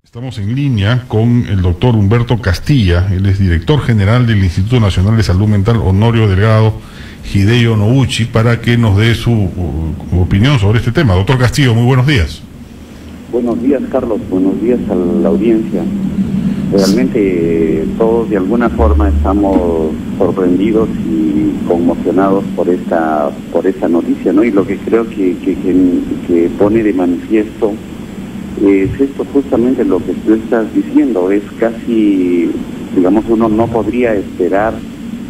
Estamos en línea con el doctor Humberto Castilla, él es director general del Instituto Nacional de Salud Mental Honorio Delgado Hideo Noguchi, para que nos dé su opinión sobre este tema. Doctor Castillo, muy buenos días. Buenos días, Carlos, buenos días a la audiencia. Realmente todos de alguna forma estamos sorprendidos y conmocionados por esta noticia, ¿no? Y lo que creo que pone de manifiesto es esto, justamente lo que tú estás diciendo. Es casi, digamos, uno no podría esperar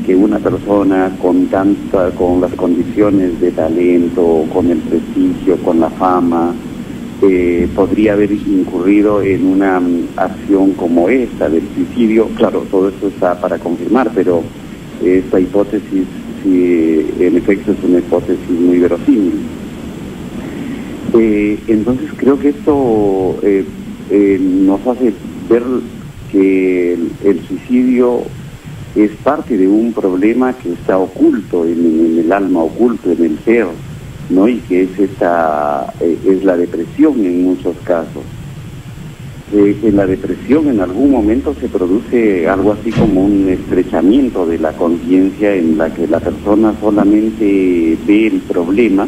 que una persona con las condiciones de talento, con el prestigio, con la fama, podría haber incurrido en una acción como esta del suicidio. Claro, todo esto está para confirmar, pero esta hipótesis, sí, en efecto, es una hipótesis muy verosímil. Entonces creo que esto nos hace ver que el suicidio es parte de un problema que está oculto en el alma, oculto en el ser, ¿no? Y que es la depresión en muchos casos. En la depresión en algún momento se produce algo así como un estrechamiento de la conciencia, en la que la persona solamente ve el problema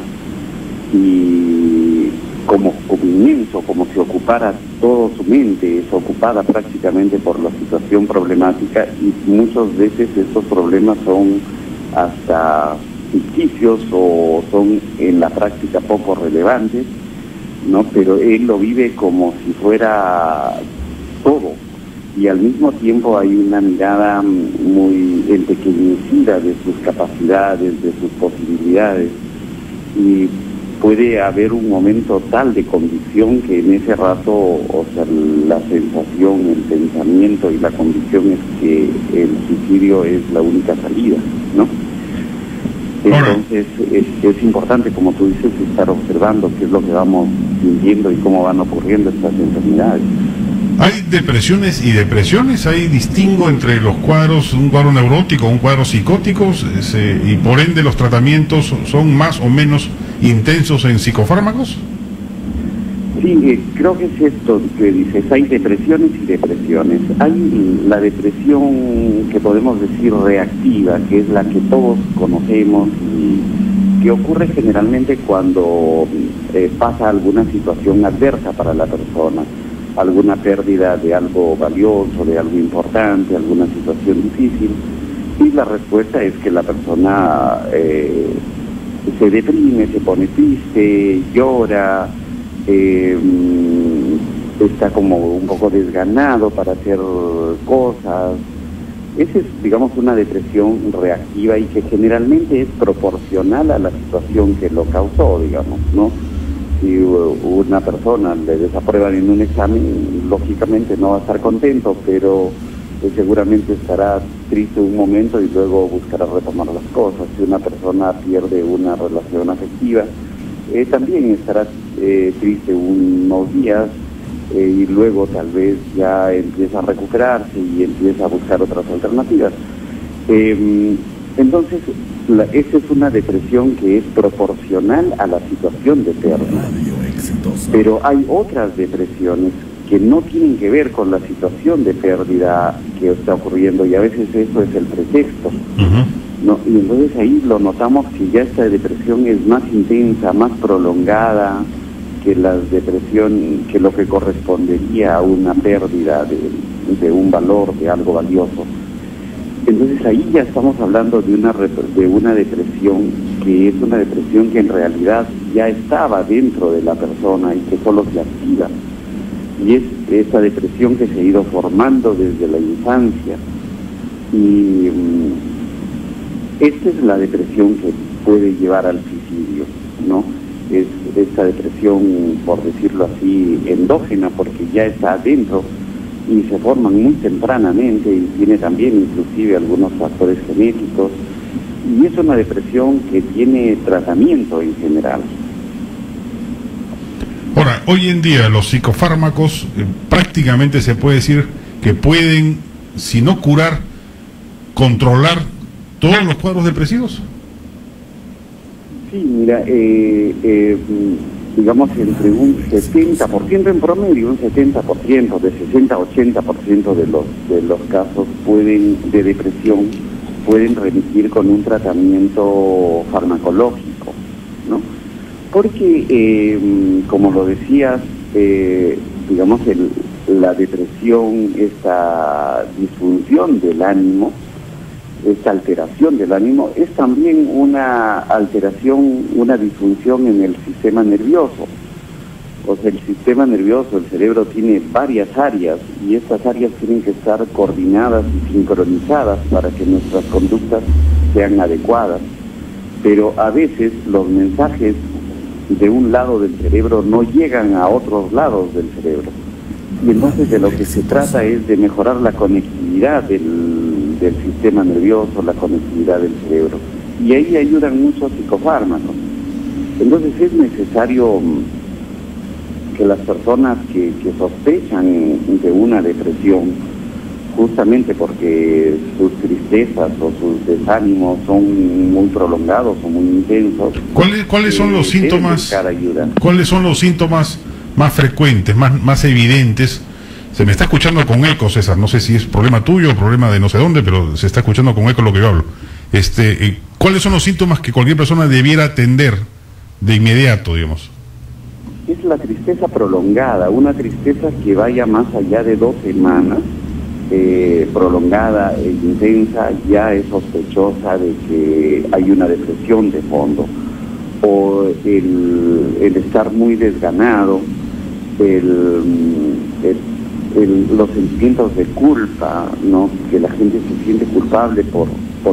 y como inmenso, como si ocupara toda su mente, es ocupada prácticamente por la situación problemática, y muchas veces estos problemas son hasta ficticios o son en la práctica poco relevantes, ¿no? Pero él lo vive como si fuera todo, y al mismo tiempo hay una mirada muy empequeñecida de sus capacidades, de sus posibilidades, y puede haber un momento tal de convicción que en ese rato, o sea, la sensación, el pensamiento y la convicción es que el suicidio es la única salida, ¿no? Entonces es importante, como tú dices, estar observando qué es lo que vamos sintiendo y cómo van ocurriendo estas enfermedades. ¿Hay depresiones y depresiones? ¿Hay distingo entre los cuadros, un cuadro neurótico, un cuadro psicótico? Y por ende los tratamientos son más o menos intensos en psicofármacos? Sí, creo que es esto que dices, hay depresiones y depresiones. Hay la depresión que podemos decir reactiva, que es la que todos conocemos y que ocurre generalmente cuando pasa alguna situación adversa para la persona, alguna pérdida de algo valioso, de algo importante, alguna situación difícil, y la respuesta es que la persona se deprime, se pone triste, llora, está como un poco desganado para hacer cosas. Esa es, digamos, una depresión reactiva y que generalmente es proporcional a la situación que lo causó, digamos, ¿no? Si una persona le desaprueban en un examen, lógicamente no va a estar contento, pero seguramente estará triste un momento y luego buscará retomar las cosas. Si una persona pierde una relación afectiva, también estará triste unos días y luego tal vez ya empieza a recuperarse y empieza a buscar otras alternativas. Entonces, esa es una depresión que es proporcional a la situación de pérdida. Pero hay otras depresiones que no tienen que ver con la situación de pérdida que está ocurriendo, y a veces eso es el pretexto. ¿No? Y entonces ahí lo notamos que ya esta depresión es más intensa, más prolongada que la depresión, que lo que correspondería a una pérdida de un valor, de algo valioso. Entonces ahí ya estamos hablando de una depresión que es una depresión que en realidad ya estaba dentro de la persona y que solo se activa. Y es esa depresión que se ha ido formando desde la infancia. Y esta es la depresión que puede llevar al suicidio, ¿no? Es esta depresión, por decirlo así, endógena, porque ya está adentro y se forman muy tempranamente y tiene también inclusive algunos factores genéticos, y es una depresión que tiene tratamiento en general. Ahora, hoy en día los psicofármacos prácticamente se puede decir que pueden, si no curar, controlar todos los cuadros depresivos. Sí, mira, digamos, entre un 70% en promedio, un 70%, de 60 a 80% de los casos de depresión pueden remitir con un tratamiento farmacológico, ¿no? Porque, como lo decías, digamos, la depresión, esta disfunción del ánimo, esta alteración del ánimo, es también una alteración, una disfunción en el sistema nervioso. O sea, el sistema nervioso, el cerebro tiene varias áreas y estas áreas tienen que estar coordinadas y sincronizadas para que nuestras conductas sean adecuadas. Pero a veces los mensajes de un lado del cerebro no llegan a otros lados del cerebro. Y entonces de lo que se trata es de mejorar la conectividad del sistema nervioso, la conectividad del cerebro. Y ahí ayudan muchos psicofármacos. Entonces es necesario que las personas que sospechan de una depresión, justamente porque sus tristezas o sus desánimos son muy prolongados o muy intensos. ¿Cuáles son los síntomas? Ayuda. ¿Cuáles son los síntomas más frecuentes, más evidentes? Se me está escuchando con eco, César. No sé si es problema tuyo o problema de no sé dónde, pero se está escuchando con eco lo que yo hablo. ¿Cuáles son los síntomas que cualquier persona debiera atender de inmediato, digamos? Es la tristeza prolongada, una tristeza que vaya más allá de 2 semanas, prolongada e intensa, ya es sospechosa de que hay una depresión de fondo. O el estar muy desganado, los sentimientos de culpa, ¿no? Que la gente se siente culpable por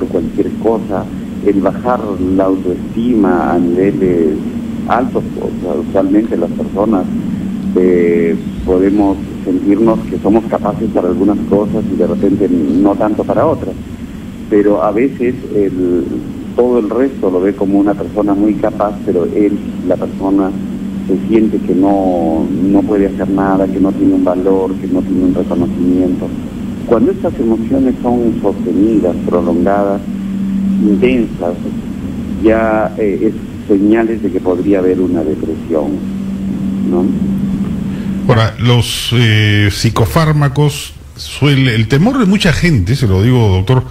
cualquier cosa, el bajar la autoestima a niveles altos. O sea, usualmente las personas podemos sentirnos que somos capaces para algunas cosas y de repente no tanto para otras, pero a veces todo el resto lo ve como una persona muy capaz, pero la persona se siente que no puede hacer nada, que no tiene un valor, que no tiene un reconocimiento. Cuando estas emociones son sostenidas, prolongadas, intensas, ya es señales de que podría haber una depresión, ¿no? Ahora, los psicofármacos, el temor de mucha gente, se lo digo, doctor,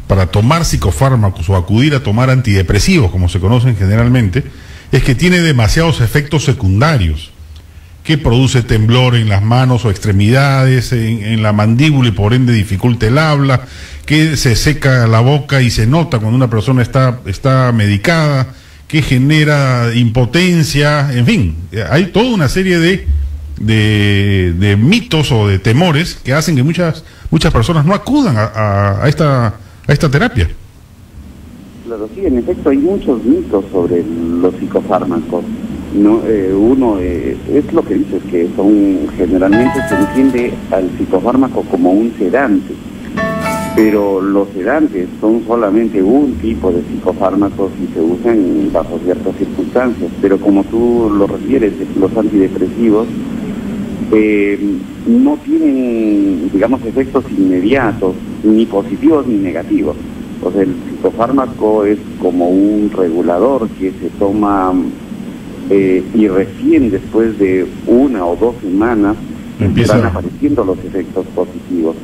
para tomar psicofármacos o acudir a tomar antidepresivos, como se conocen generalmente, es que tiene demasiados efectos secundarios, que produce temblor en las manos o extremidades, en la mandíbula y por ende dificulta el habla, que se seca la boca y se nota cuando una persona está medicada, que genera impotencia, en fin, hay toda una serie de mitos o de temores que hacen que muchas personas no acudan a esta terapia. Claro, sí, en efecto hay muchos mitos sobre los psicofármacos, ¿no? Uno es lo que dices, que generalmente se entiende al psicofármaco como un sedante, pero los sedantes son solamente un tipo de psicofármacos y se usan bajo ciertas circunstancias, pero como tú lo refieres, los antidepresivos no tienen, digamos, efectos inmediatos, ni positivos ni negativos. O sea, el psicofármaco es como un regulador que se toma y recién después de 1 o 2 semanas van apareciendo los efectos positivos.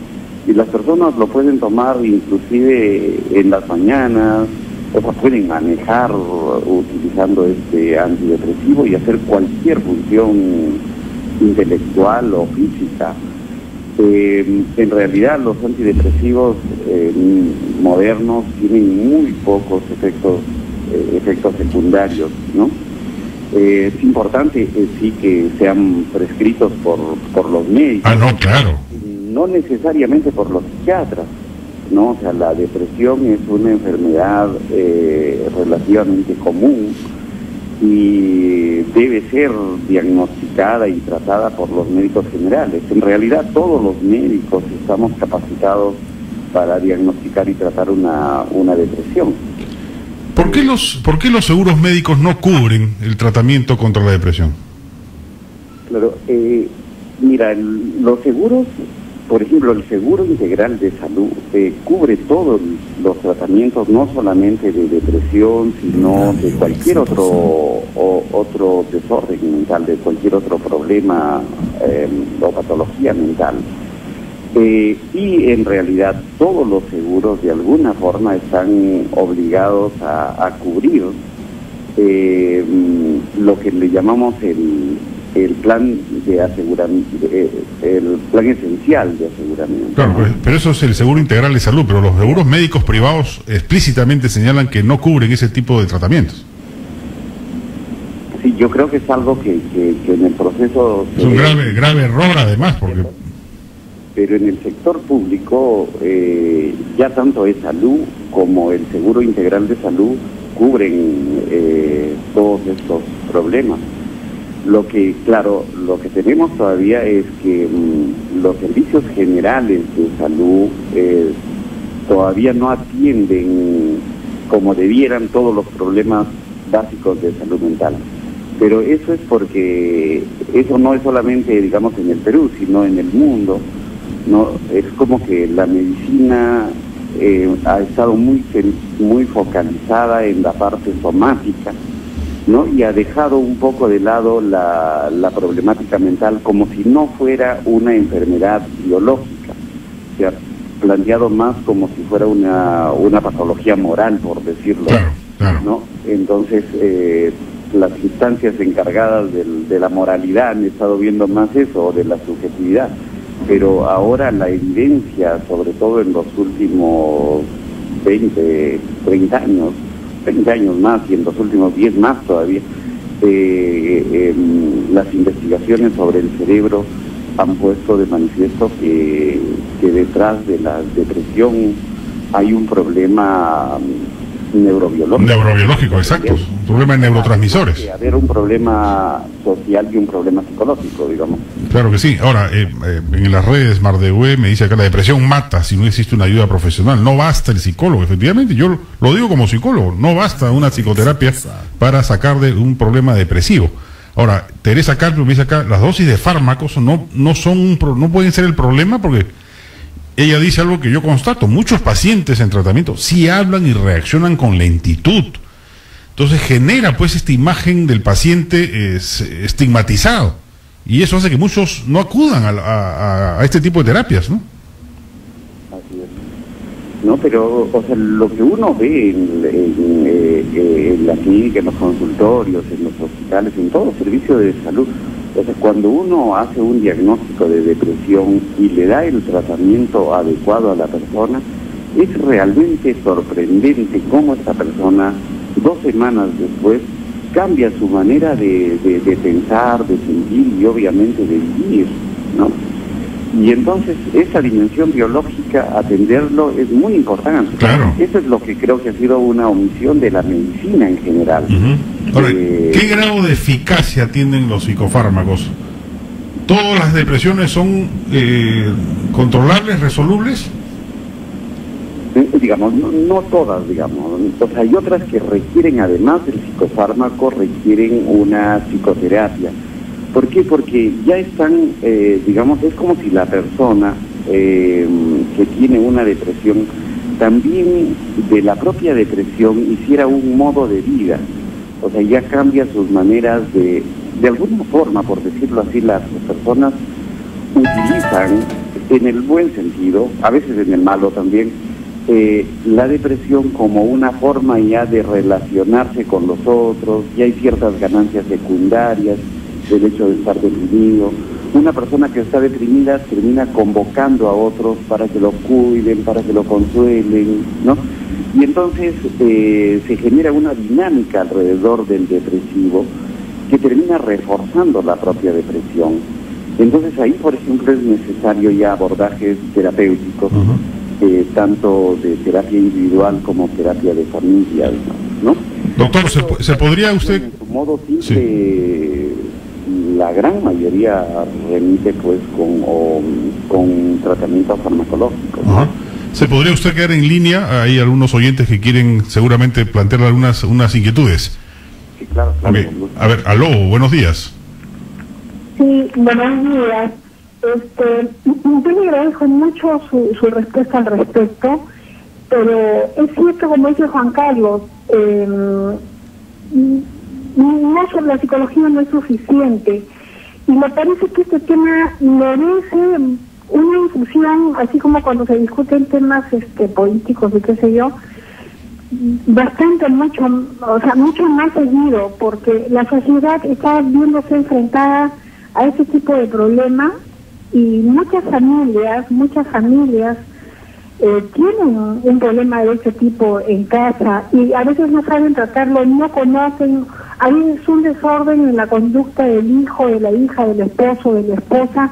Y las personas lo pueden tomar inclusive en las mañanas, o sea, pueden manejar utilizando este antidepresivo y hacer cualquier función intelectual o física. En realidad los antidepresivos modernos tienen muy pocos efectos secundarios, ¿no? Es importante sí que sean prescritos por los médicos. Ah, no, claro. No necesariamente por los psiquiatras, ¿no? O sea, la depresión es una enfermedad relativamente común y debe ser diagnosticada y tratada por los médicos generales. En realidad todos los médicos estamos capacitados para diagnosticar y tratar una depresión. ¿Por qué los seguros médicos no cubren el tratamiento contra la depresión? Claro, mira, los seguros por ejemplo, el Seguro Integral de Salud cubre todos los tratamientos, no solamente de depresión, sino de cualquier otro desorden mental, de cualquier otro problema o patología mental. Y en realidad todos los seguros de alguna forma están obligados a cubrir lo que le llamamos el plan de aseguramiento, el plan esencial de aseguramiento. Claro, pero eso es el Seguro Integral de Salud, pero los seguros médicos privados explícitamente señalan que no cubren ese tipo de tratamientos. Sí, yo creo que es algo que en el proceso... Es un grave error además, porque... Pero en el sector público ya tanto es salud como el Seguro Integral de Salud cubren todos estos problemas. Lo que, claro, lo que tenemos todavía es que los servicios generales de salud todavía no atienden como debieran todos los problemas básicos de salud mental. Pero eso es porque eso no es solamente, digamos, en el Perú, sino en el mundo. No, es como que la medicina ha estado muy focalizada en la parte somática, ¿no? Y ha dejado un poco de lado la problemática mental como si no fuera una enfermedad biológica. Se ha planteado más como si fuera una patología moral, por decirlo, claro. ¿no? Entonces, las instancias encargadas de la moralidad han estado viendo más eso, o de la subjetividad. Pero ahora la evidencia, sobre todo en los últimos 20, 30 años más, y en los últimos 10 más todavía, las investigaciones sobre el cerebro han puesto de manifiesto que detrás de la depresión hay un problema neurobiológico. Neurobiológico, exacto. Un problema de neurotransmisores. Que haber un problema social y un problema psicológico, digamos. Claro que sí. Ahora, en las redes Mardehue me dice acá, la depresión mata si no existe una ayuda profesional. No basta el psicólogo. Efectivamente, yo lo digo como psicólogo. No basta una psicoterapia para sacar de un problema depresivo. Ahora, Teresa Carpio me dice acá, las dosis de fármacos no pueden ser el problema, porque ella dice algo que yo constato. Muchos pacientes en tratamiento sí hablan y reaccionan con lentitud. Entonces genera pues esta imagen del paciente estigmatizado. Y eso hace que muchos no acudan a este tipo de terapias, ¿no? Así es. No, pero o sea, lo que uno ve en la clínica, en los consultorios, en los hospitales, en todos los servicios de salud, o sea, cuando uno hace un diagnóstico de depresión y le da el tratamiento adecuado a la persona, es realmente sorprendente cómo esta persona, 2 semanas después, cambia su manera de pensar, de sentir y obviamente de vivir, ¿no? Y entonces esa dimensión biológica, atenderlo es muy importante. Claro. Eso es lo que creo que ha sido una omisión de la medicina en general. Ahora, ¿qué grado de eficacia tienen los psicofármacos? ¿Todas las depresiones son controlables, resolubles? Digamos, no todas, digamos. O sea, hay otras que requieren, además del psicofármaco, requieren una psicoterapia. ¿Por qué? Porque ya están, digamos, es como si la persona que tiene una depresión, también de la propia depresión hiciera un modo de vida. O sea, ya cambia sus maneras de alguna forma, por decirlo así, las personas utilizan, en el buen sentido, a veces en el malo también, la depresión como una forma ya de relacionarse con los otros, y hay ciertas ganancias secundarias del hecho de estar deprimido. Una persona que está deprimida termina convocando a otros para que lo cuiden, para que lo consuelen, ¿no? Y entonces se genera una dinámica alrededor del depresivo que termina reforzando la propia depresión. Entonces ahí, por ejemplo, es necesario ya abordajes terapéuticos, tanto de terapia individual como terapia de familia, ¿no? Doctor, ¿se podría usted...? En su modo simple, la gran mayoría remite pues con tratamiento farmacológico, ¿no? Ajá. ¿Se podría usted quedar en línea? Hay algunos oyentes que quieren seguramente plantear unas inquietudes. Sí, claro. Okay. A ver, aló, buenos días. Sí, buenos días. Yo le agradezco mucho su respuesta al respecto, pero es cierto, como dice Juan Carlos, no, la psicología no es suficiente, y me parece que este tema merece una infusión, así como cuando se discuten temas políticos y qué sé yo, mucho más seguido, porque la sociedad está viéndose enfrentada a este tipo de problemas, y muchas familias tienen un problema de este tipo en casa, y a veces no saben tratarlo, no conocen, hay un desorden en la conducta del hijo, de la hija, del esposo, de la esposa,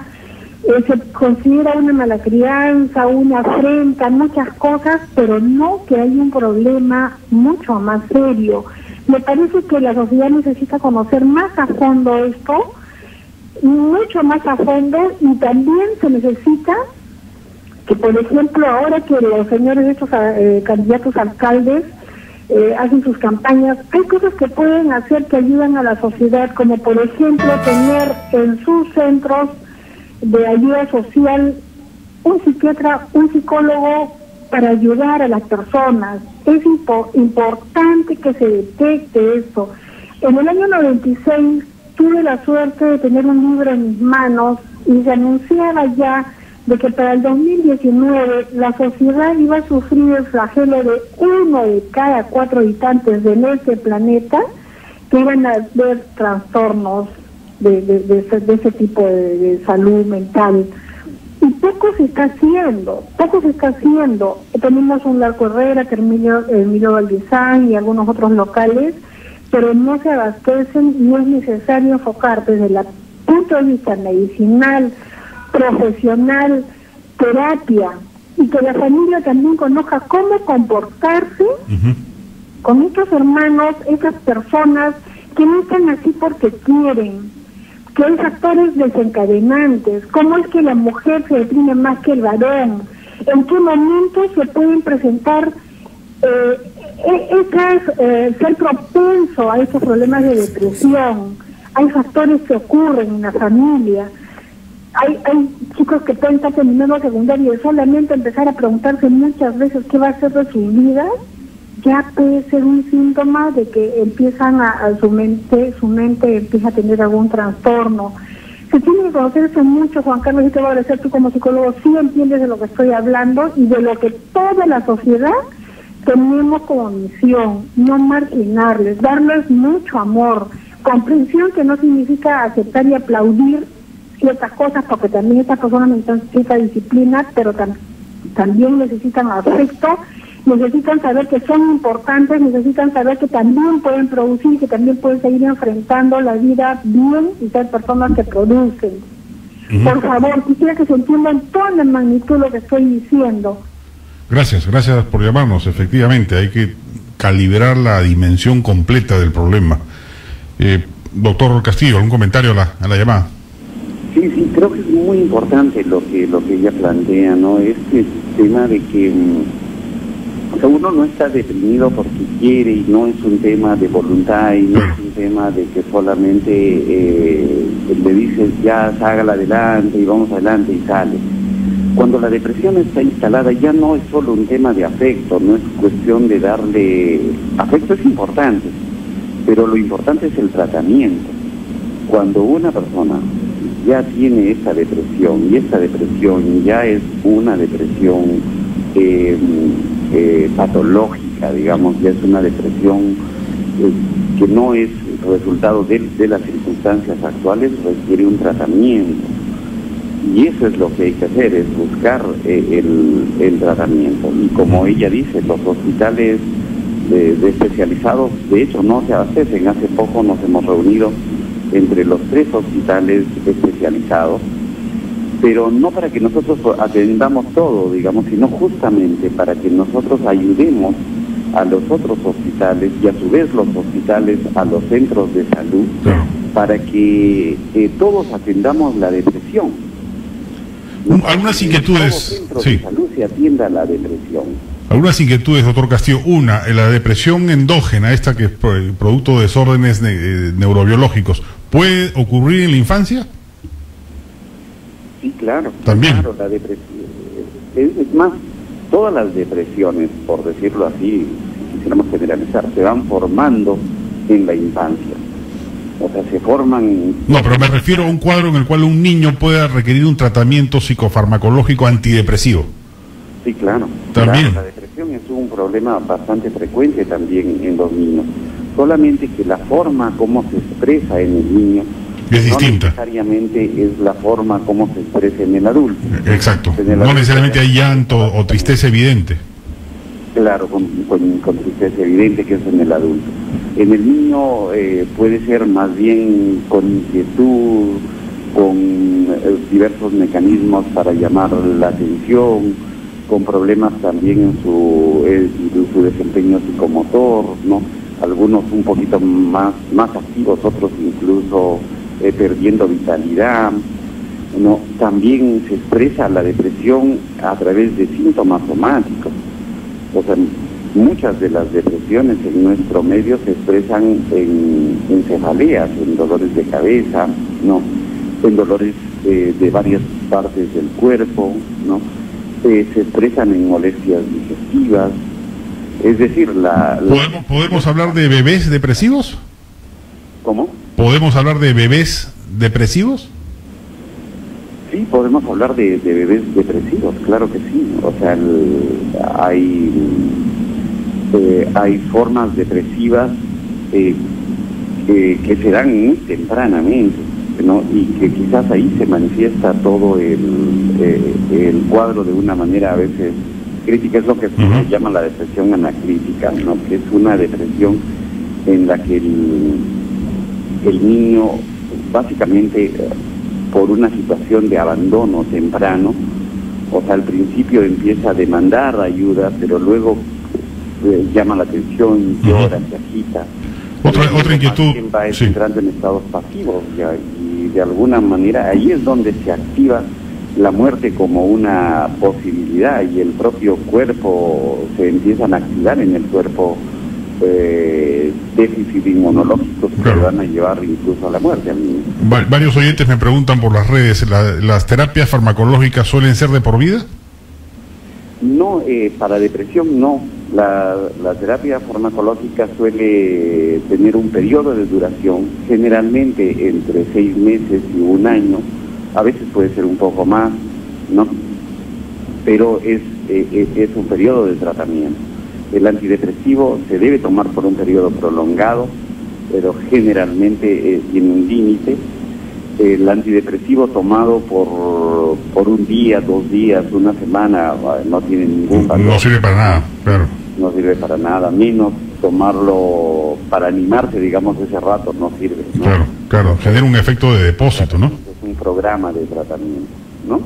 se considera una mala crianza, una afrenta, muchas cosas, pero no que hay un problema mucho más serio. Me parece que la sociedad necesita conocer más a fondo esto, mucho más a fondo, y también se necesita que, por ejemplo, ahora que los señores estos candidatos alcaldes hacen sus campañas, hay cosas que pueden hacer que ayudan a la sociedad, como por ejemplo tener en sus centros de ayuda social un psiquiatra, un psicólogo, para ayudar a las personas. Es importante que se detecte esto. En el año 96 tuve la suerte de tener un libro en mis manos, y se anunciaba ya de que para el 2019 la sociedad iba a sufrir el flagelo de 1 de cada 4 habitantes de este planeta que iban a ver trastornos de ese tipo de salud mental. Y poco se está haciendo. Tenemos un Larco Herrera, Emilio Valdizán y algunos otros locales, pero no se abastecen, y es necesario enfocar desde el punto de vista medicinal, profesional, terapia, y que la familia también conozca cómo comportarse con estos hermanos, estas personas que no están así porque quieren, que hay factores desencadenantes, cómo es que la mujer se deprime más que el varón, en qué momentos se pueden presentar ser propenso a estos problemas de depresión. Hay factores que ocurren en la familia. Hay chicos que pueden estar terminando secundaria y solamente empezar a preguntarse muchas veces qué va a ser de su vida, ya puede ser un síntoma de que empiezan su mente empieza a tener algún trastorno. Se tiene que conocerse mucho, Juan Carlos, y te voy a agradecer, tú como psicólogo sí entiendes de lo que estoy hablando y de lo que toda la sociedad tenemos como misión, no marginarles, darles mucho amor, comprensión, que no significa aceptar y aplaudir ciertas cosas, porque también estas personas necesitan cierta disciplina, pero también necesitan afecto, necesitan saber que son importantes, necesitan saber que también pueden producir, que también pueden seguir enfrentando la vida bien y ser personas que producen. Por favor, quisiera que se entienda en toda la magnitud lo que estoy diciendo. Gracias por llamarnos. Efectivamente, hay que calibrar la dimensión completa del problema. Doctor Castillo, ¿algún comentario a la llamada? Sí, creo que es muy importante lo que ella plantea, ¿no? Este tema de que uno no está deprimido porque quiere, y no es un tema de voluntad, y no es un tema de que solamente le dices ya hágala adelante y vamos adelante y sale. Cuando la depresión está instalada ya no es solo un tema de afecto, no es cuestión de darle... Afecto es importante, pero lo importante es el tratamiento. Cuando una persona ya tiene esta depresión, y esta depresión ya es una depresión patológica, digamos, ya es una depresión que no es resultado de las circunstancias actuales, requiere un tratamiento. Y eso es lo que hay que hacer, es buscar el tratamiento. Y como ella dice, los hospitales de especializados, de hecho, no se abastecen. Hace poco nos hemos reunido entre los 3 hospitales especializados, pero no para que nosotros atendamos todo, digamos, sino justamente para que nosotros ayudemos a los otros hospitales, y a su vez los hospitales a los centros de salud, para que todos atendamos la depresión. Algunas inquietudes, de salud se atienda la depresión. Algunas inquietudes, doctor Castillo. Una, la depresión endógena, esta que es producto de desórdenes neurobiológicos, ¿puede ocurrir en la infancia? Sí, claro. También. Claro, la depresión. Es más, todas las depresiones, por decirlo así, si quisiéramos generalizar, se van formando en la infancia. O sea, se forman... No, pero me refiero a un cuadro en el cual un niño pueda requerir un tratamiento psicofarmacológico antidepresivo. Sí, claro. También. Claro, la depresión es un problema bastante frecuente también en los niños. Solamente que la forma como se expresa en el niño es distinta. No necesariamente es la forma como se expresa en el adulto. Exacto. En el No adulto necesariamente hay llanto o tristeza evidente. Claro, con tristeza evidente que es en el adulto. En el niño puede ser más bien con inquietud, con diversos mecanismos para llamar la atención, con problemas también en su desempeño psicomotor, ¿no? Algunos un poquito más activos, otros incluso perdiendo vitalidad, ¿no? También se expresa la depresión a través de síntomas somáticos. O sea, muchas de las depresiones en nuestro medio se expresan en cefaleas, en dolores de cabeza, ¿no? En dolores de varias partes del cuerpo, ¿no? Se expresan en molestias digestivas. Es decir, ¿Podemos hablar de bebés depresivos? ¿Cómo? ¿Podemos hablar de bebés depresivos? Sí, podemos hablar de bebés depresivos, claro que sí. O sea, hay formas depresivas que se dan muy tempranamente, ¿no? Y que quizás ahí se manifiesta todo el cuadro de una manera a veces crítica. Es lo que se llama la depresión anacrítica, ¿no? Que es una depresión en la que el niño básicamente por una situación de abandono temprano, o sea, al principio empieza a demandar ayuda, pero luego llama la atención, llora, se agita. Otra inquietud. Va entrando en estados pasivos ya, y de alguna manera ahí es donde se activa la muerte como una posibilidad y el propio cuerpo, se empiezan a activar en el cuerpo déficit inmunológicos que van a llevar incluso a la muerte. Varios oyentes me preguntan por las redes, ¿las terapias farmacológicas suelen ser de por vida? No, para depresión no. La terapia farmacológica suele tener un periodo de duración, generalmente entre 6 meses y 1 año, a veces puede ser un poco más, ¿no? Pero es un periodo de tratamiento. El antidepresivo se debe tomar por un periodo prolongado, pero generalmente tiene un límite. El antidepresivo tomado por 1 día, 2 días, 1 semana, no tiene ningún valor. No sirve para nada, claro. No sirve para nada, menos tomarlo para animarse, digamos, ese rato no sirve, ¿no? Claro, genera un efecto de depósito, ¿no? Es un programa de tratamiento, ¿no?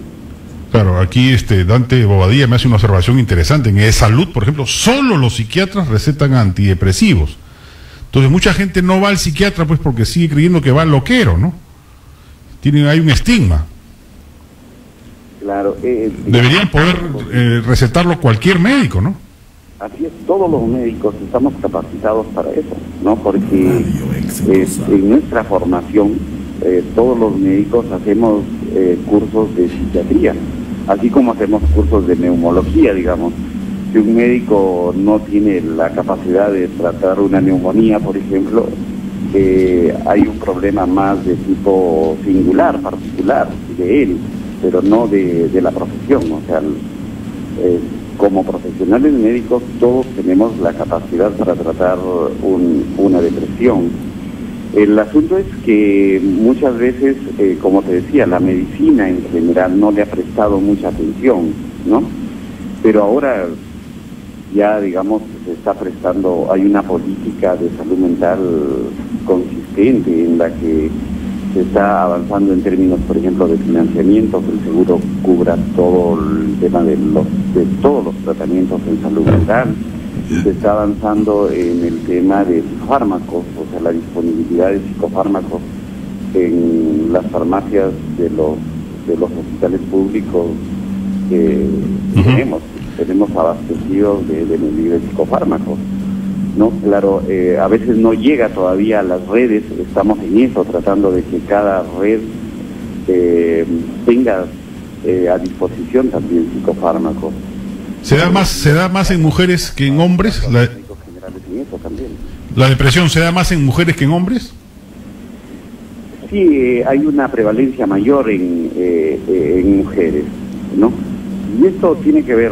Claro, aquí Dante Bobadilla me hace una observación interesante. En salud, por ejemplo, solo los psiquiatras recetan antidepresivos. Entonces mucha gente no va al psiquiatra pues porque sigue creyendo que va al loquero, ¿no? Hay un estigma. Claro. Deberían poder recetarlo cualquier médico, ¿no? Así es, todos los médicos estamos capacitados para eso, ¿no? Porque en nuestra formación todos los médicos hacemos cursos de psiquiatría, así como hacemos cursos de neumología, digamos. Si un médico no tiene la capacidad de tratar una neumonía, por ejemplo, hay un problema más de tipo singular, particular, de él, pero no de la profesión. O sea, como profesionales médicos todos tenemos la capacidad para tratar una depresión. El asunto es que muchas veces, como te decía, la medicina en general no le ha prestado mucha atención, ¿no? Pero ahora ya, digamos, se está prestando, hay una política de salud mental consistente en la que se está avanzando en términos, por ejemplo, de financiamiento, que el seguro cubra todo el tema de todos los tratamientos en salud mental. Se está avanzando en el tema de fármacos, o sea, la disponibilidad de psicofármacos en las farmacias de los hospitales públicos que tenemos abastecidos de psicofármacos, ¿no? Claro, a veces no llega todavía a las redes, estamos en eso, tratando de que cada red tenga a disposición también psicofármacos. ¿Se da más en mujeres que en hombres? Médicos generales en eso también. ¿La depresión se da más en mujeres que en hombres? Sí, hay una prevalencia mayor en mujeres, ¿no? Y esto tiene que ver,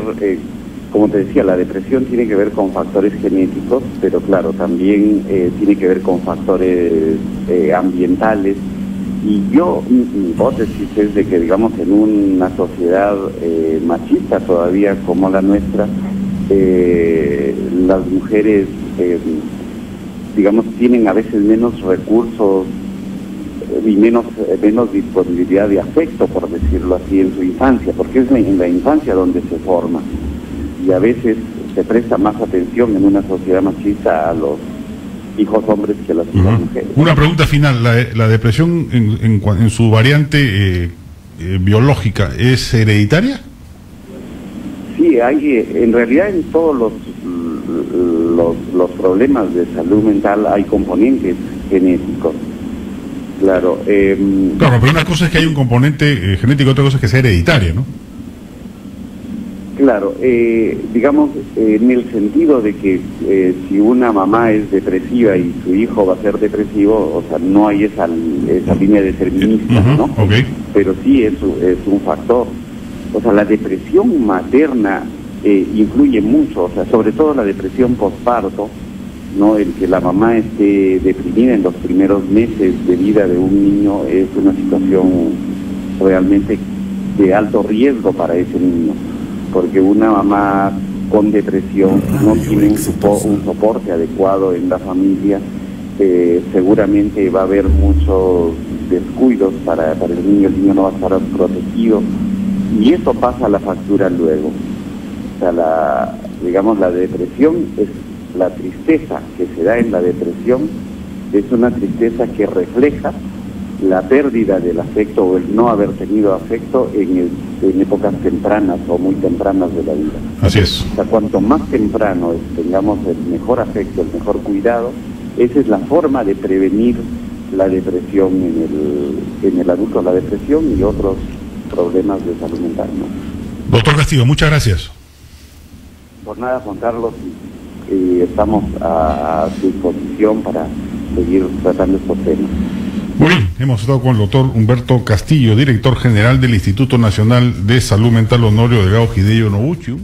como te decía, la depresión tiene que ver con factores genéticos, pero claro, también tiene que ver con factores ambientales. Y mi hipótesis es de que, digamos, en una sociedad machista todavía como la nuestra, las mujeres, digamos, tienen a veces menos recursos y menos disponibilidad de afecto, por decirlo así, en su infancia, porque es en la infancia donde se forma. Y a veces se presta más atención en una sociedad machista a los hijos hombres que a las hijas mujeres. Una pregunta final, ¿la depresión en su variante biológica es hereditaria? Sí, hay, en realidad en todos los problemas de salud mental hay componentes genéticos. Claro. Claro, pero una cosa es que hay un componente genético, otra cosa es que sea hereditaria, ¿no? Claro, digamos, en el sentido de que si una mamá es depresiva y su hijo va a ser depresivo, o sea, no hay esa línea determinista, ¿no? Okay. Pero sí es un factor. O sea, la depresión materna influye mucho, o sea, sobre todo la depresión postparto, ¿no? El que la mamá esté deprimida en los primeros meses de vida de un niño es una situación realmente de alto riesgo para ese niño, porque una mamá con depresión no tiene un soporte adecuado en la familia, seguramente va a haber muchos descuidos para el niño no va a estar protegido, y eso pasa a la factura luego. O sea, digamos, la depresión es la tristeza que se da en la depresión, es una tristeza que refleja la pérdida del afecto o el no haber tenido afecto en épocas tempranas o muy tempranas de la vida. Así es. O sea, cuanto más temprano tengamos el mejor afecto, el mejor cuidado, esa es la forma de prevenir la depresión en el adulto, la depresión y otros problemas de salud mental, ¿no? Doctor Castillo, muchas gracias. Por nada, Juan Carlos, estamos a su disposición para seguir tratando estos temas. Muy bien, hemos estado con el doctor Humberto Castillo, director general del Instituto Nacional de Salud Mental Honorio Delgado Gideyo Noguchi.